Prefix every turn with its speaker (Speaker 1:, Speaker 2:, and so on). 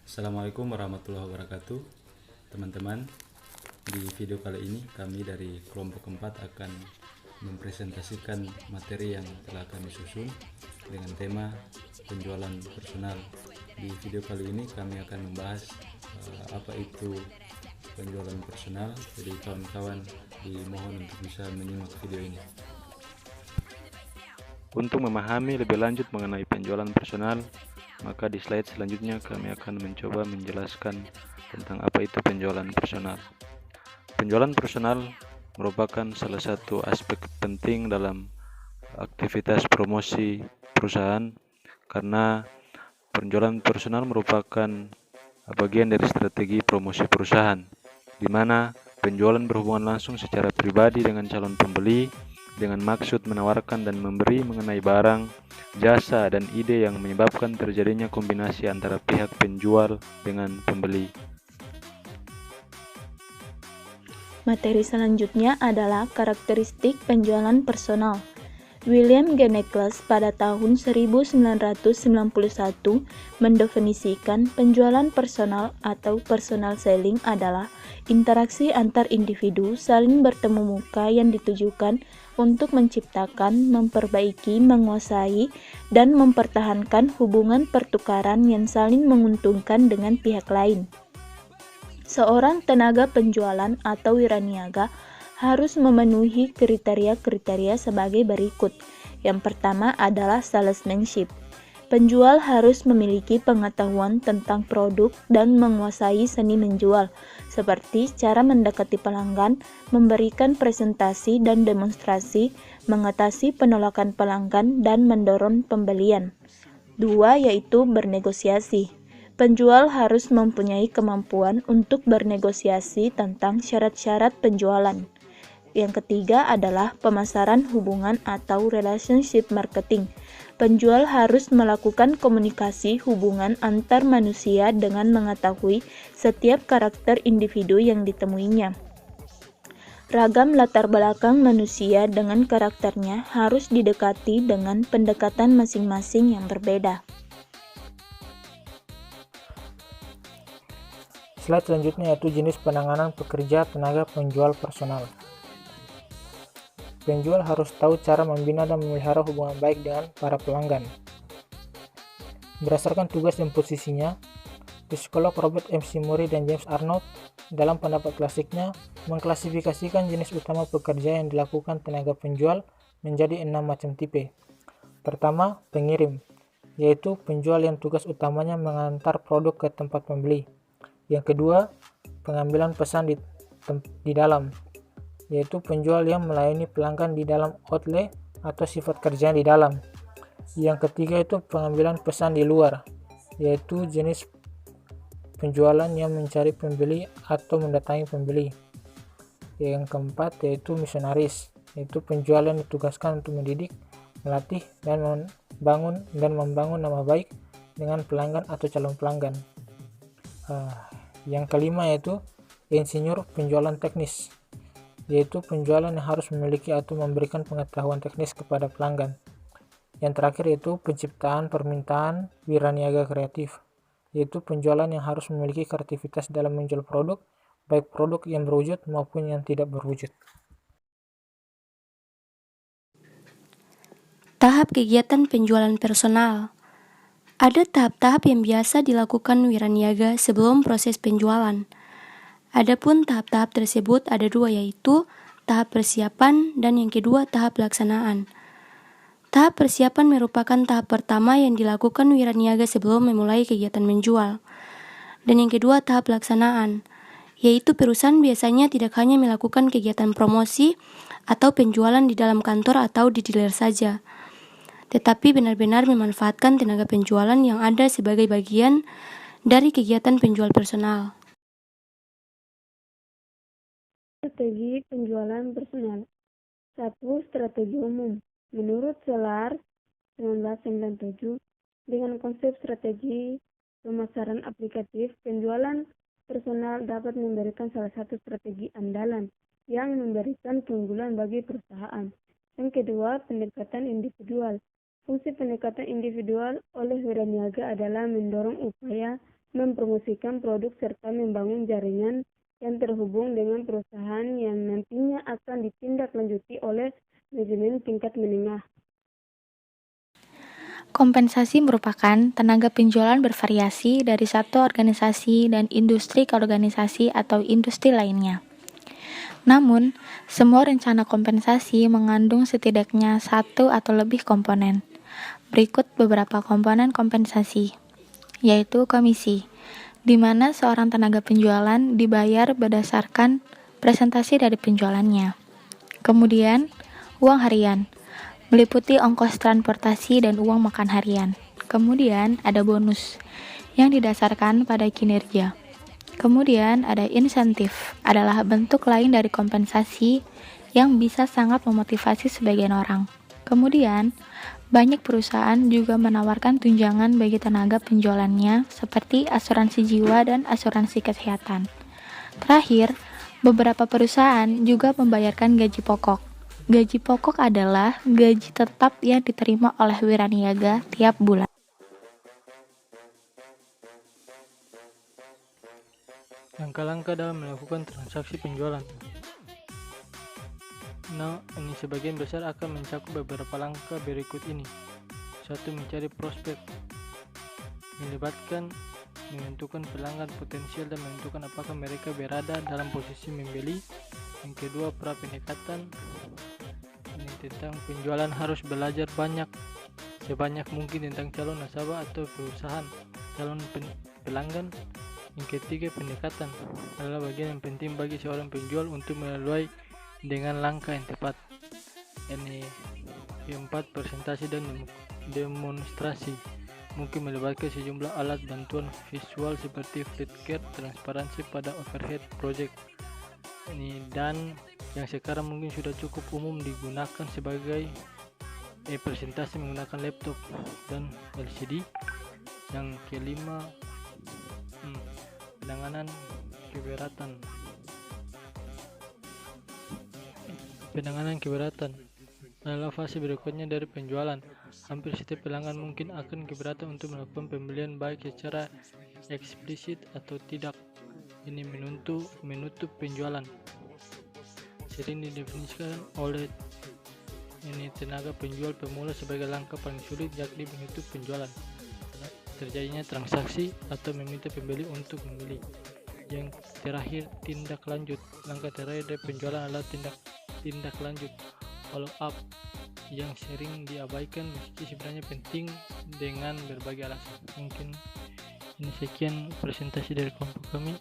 Speaker 1: Assalamualaikum warahmatullahi wabarakatuh. Teman-teman, di video kali ini kami dari kelompok 4 akan mempresentasikan materi yang telah kami susun dengan tema penjualan personal. Di video kali ini kami akan membahas apa itu penjualan personal. Jadi kawan-kawan dimohon untuk bisa menyimak video ini. Untuk memahami lebih lanjut mengenai penjualan personal, maka di slide selanjutnya kami akan mencoba menjelaskan tentang apa itu penjualan personal. Penjualan personal merupakan salah satu aspek penting dalam aktivitas promosi perusahaan, karena penjualan personal merupakan bagian dari strategi promosi perusahaan, di mana penjualan berhubungan langsung secara pribadi dengan calon pembeli dengan maksud menawarkan dan memberi mengenai barang, jasa, dan ide yang menyebabkan terjadinya kombinasi antara pihak penjual dengan pembeli.
Speaker 2: Materi selanjutnya adalah karakteristik penjualan personal. William G. Nicholas pada tahun 1991 mendefinisikan penjualan personal atau personal selling adalah interaksi antar individu saling bertemu muka yang ditujukan untuk menciptakan, memperbaiki, menguasai, dan mempertahankan hubungan pertukaran yang saling menguntungkan dengan pihak lain. Seorang tenaga penjualan atau wiraniaga harus memenuhi kriteria-kriteria sebagai berikut. Yang pertama adalah salesmanship. Penjual harus memiliki pengetahuan tentang produk dan menguasai seni menjual, seperti cara mendekati pelanggan, memberikan presentasi dan demonstrasi, mengatasi penolakan pelanggan, dan mendorong pembelian. 2 yaitu bernegosiasi. Penjual harus mempunyai kemampuan untuk bernegosiasi tentang syarat-syarat penjualan. Yang ketiga adalah pemasaran hubungan atau relationship marketing. Penjual harus melakukan komunikasi hubungan antar manusia dengan mengetahui setiap karakter individu yang ditemuinya. Ragam latar belakang manusia dengan karakternya harus didekati dengan pendekatan masing-masing yang berbeda.
Speaker 3: Slide selanjutnya yaitu jenis penanganan pekerja tenaga penjual personal. Penjual harus tahu cara membina dan memelihara hubungan baik dengan para pelanggan. Berdasarkan tugas dan posisinya, psikolog Robert M.C. Murray dan James Arnold dalam pendapat klasiknya mengklasifikasikan jenis utama pekerja yang dilakukan tenaga penjual menjadi 6 macam tipe. Pertama, pengirim, yaitu penjual yang tugas utamanya mengantar produk ke tempat pembeli. Yang kedua, pengambilan pesan di dalam, yaitu penjual yang melayani pelanggan di dalam outlet atau sifat kerja di dalam. Yang ketiga itu pengambilan pesan di luar, yaitu jenis penjualan yang mencari pembeli atau mendatangi pembeli. Yang keempat yaitu misionaris, yaitu penjual yang ditugaskan untuk mendidik, melatih, dan membangun nama baik dengan pelanggan atau calon pelanggan. Yang kelima yaitu insinyur penjualan teknis, yaitu penjualan yang harus memiliki atau memberikan pengetahuan teknis kepada pelanggan. Yang terakhir yaitu penciptaan permintaan wiraniaga kreatif, yaitu penjualan yang harus memiliki kreativitas dalam menjual produk, baik produk yang berwujud maupun yang tidak berwujud.
Speaker 4: Tahap kegiatan penjualan personal. Ada tahap-tahap yang biasa dilakukan wiraniaga sebelum proses penjualan. Adapun tahap-tahap tersebut ada 2, yaitu tahap persiapan dan yang kedua tahap pelaksanaan. Tahap persiapan merupakan tahap pertama yang dilakukan wiraniaga sebelum memulai kegiatan menjual. Dan yang kedua tahap pelaksanaan, yaitu perusahaan biasanya tidak hanya melakukan kegiatan promosi atau penjualan di dalam kantor atau di dealer saja, tetapi benar-benar memanfaatkan tenaga penjualan yang ada sebagai bagian dari kegiatan penjual personal.
Speaker 5: Strategi penjualan personal. 1. Strategi umum. Menurut Solar 1997, dengan konsep strategi pemasaran aplikatif, penjualan personal dapat memberikan salah satu strategi andalan yang memberikan keunggulan bagi perusahaan. Yang kedua, pendekatan individual. Fungsi pendekatan individual oleh wiraniaga adalah mendorong upaya mempromosikan produk serta membangun jaringan yang terhubung dengan perusahaan yang nantinya akan ditindaklanjuti oleh manajemen tingkat menengah.
Speaker 2: Kompensasi merupakan tenaga penjualan bervariasi dari satu organisasi dan industri ke organisasi atau industri lainnya. Namun, semua rencana kompensasi mengandung setidaknya satu atau lebih komponen. Berikut beberapa komponen kompensasi, yaitu komisi, di mana seorang tenaga penjualan dibayar berdasarkan presentasi dari penjualannya. Kemudian, uang harian, meliputi ongkos transportasi dan uang makan harian. Kemudian ada bonus yang didasarkan pada kinerja. Kemudian ada insentif, adalah bentuk lain dari kompensasi yang bisa sangat memotivasi sebagian orang. Kemudian, banyak perusahaan juga menawarkan tunjangan bagi tenaga penjualannya seperti asuransi jiwa dan asuransi kesehatan. Terakhir, beberapa perusahaan juga membayarkan gaji pokok. Gaji pokok adalah gaji tetap yang diterima oleh wiraniaga tiap bulan.
Speaker 3: Langkah-langkah dalam melakukan transaksi penjualan. Nah, ini sebagian besar akan mencakup beberapa langkah berikut ini. 1. Mencari prospek. Melibatkan menentukan pelanggan potensial dan menentukan apakah mereka berada dalam posisi membeli. Yang kedua, pra-pendekatan. Ini tentang penjualan harus belajar sebanyak mungkin tentang calon nasabah atau perusahaan calon pelanggan. Yang ketiga, pendekatan adalah bagian yang penting bagi seorang penjual untuk melalui dengan langkah yang tepat. Ini keempat, presentasi dan demonstrasi, mungkin melibatkan sejumlah alat bantuan visual seperti flipchart, transparansi pada overhead project. Ini dan yang sekarang mungkin sudah cukup umum digunakan sebagai presentasi menggunakan laptop dan LCD. Yang kelima, penanganan keberatan. Penanganan keberatan adalah fase berikutnya dari penjualan. Hampir setiap pelanggan mungkin akan keberatan untuk melakukan pembelian baik secara eksplisit atau tidak. Ini menutup penjualan. Sering didefinisikan oleh tenaga penjual pemula sebagai langkah paling sulit, yakni menutup penjualan. Terjadinya transaksi atau meminta pembeli untuk membeli. Yang terakhir, tindak lanjut. Langkah terakhir dari penjualan adalah tindak lanjut, follow up, yang sering diabaikan meski sebenarnya penting dengan berbagai alasan. Mungkin ini sekian presentasi dari kelompok kami.